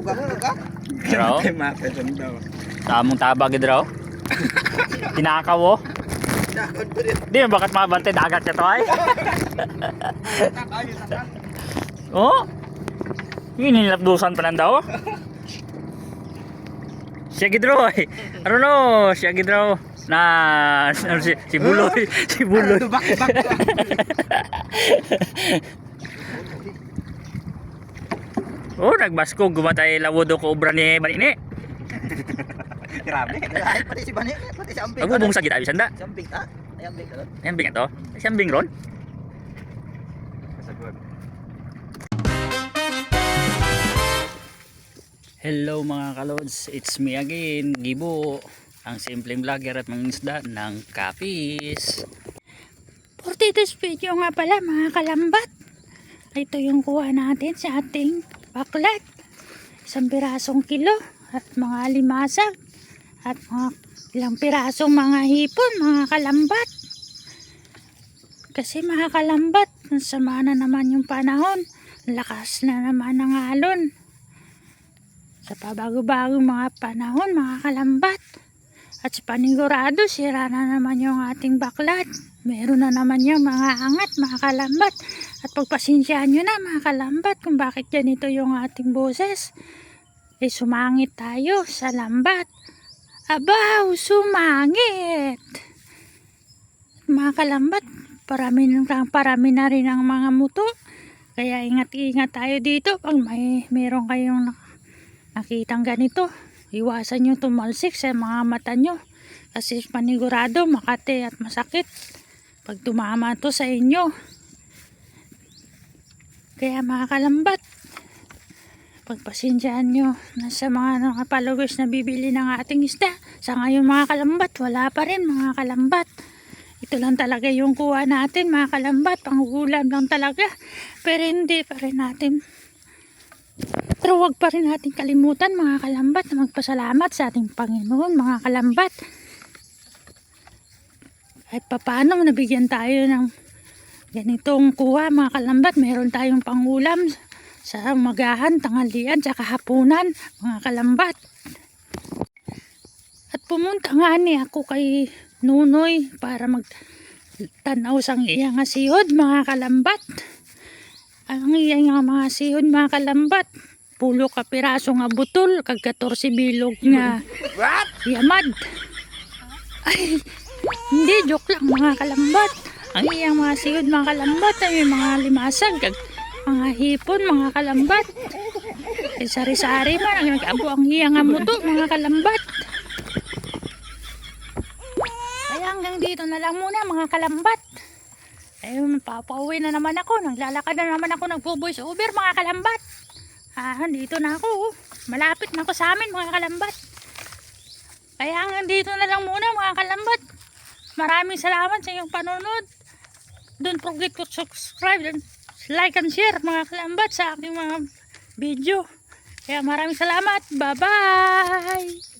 Bugak-bugak. Draw. Mapedon daw. Tamong tabag draw. Tinakaw oh. Dakod ko rin. Di bakit mabante dagat ka to ay? Oh. Ininilapdusan pa lang daw. Siya gidraw ay. Ano no, siya gidraw na si Buloy, si Buloy. Oh, nagbasko gumatay lawod ko obra ni Banini. Grabe. Pati si Bani, pati si Amping. Agubong sa kita bisan da. Si Amping ta. Ay Amping ka. Ayan to. Siyang bing ron. Hello mga kalods, it's me again, Gibo, ang simpleng vlogger at mangingisda ng Kapis. For today's video nga pala mga kalambat, ito yung kuha natin sa ating baklat. 1 pirasong kilo at mga limasag at mga ilang pirasong mga hipon mga kalambat. Kasi mga kalambat, nasama na naman yung panahon, lakas na naman ng alon. Sa pabago-bagong mga panahon mga kalambat, at sa panigurado sira na naman yung ating baklat. Meron na naman yung mga angat mga kalambat, at pagpasensyahan nyo na mga kalambat kung bakit ganito yung ating boses. Sumangit tayo sa lambat. Abaw, sumangit mga kalambat. Parami na rin ang mga muto, kaya ingat-ingat tayo dito. Pag meron kayong nakitang ganito, iwasan nyo tumalsik sa mga mata nyo, kasi panigurado makate at masakit pag tumama to sa inyo. Kaya mga kalambat, pagpasensyahan nyo na sa mga followers na bibili ng ating isda. Sa ngayon mga kalambat, wala pa rin mga kalambat. Ito lang talaga yung kuha natin mga kalambat, panghulam lang talaga. Pero hindi pa rin natin, pero huwag pa rin natin kalimutan mga kalambat na magpasalamat sa ating Panginoon mga kalambat. At paano nabigyan tayo ng ganitong kuha mga kalambat, meron tayong pangulam sa umagahan, tanghalian, sa kahapunan mga kalambat. At pumunta nga ni ako kay Nunoy para magtanaw sang iyang sihod mga kalambat. Ang iyang mga sihod mga kalambat, pulo ka piraso nga butol, kag 14 bilog nga yamad. Ay, hindi, joke lang mga kalambat. Ang iyang mga sihod mga kalambat ay mga limasag, kag mga hipon mga kalambat. Sari-sari man, nag-abo ang iyang muto mga kalambat. Kaya hanggang dito na lang muna mga kalambat. Ayun, papauwi na naman ako. Naglalakad na naman ako, nagpo-voice over mga kalambat. Dito na ako. Malapit na ako sa amin mga kalambat. Kaya hanggang dito na lang muna mga kalambat. Maraming salamat sa inyong panonood. Don't forget to subscribe and like and share mga kalambat sa aking mga video. Kaya maraming salamat. Bye-bye!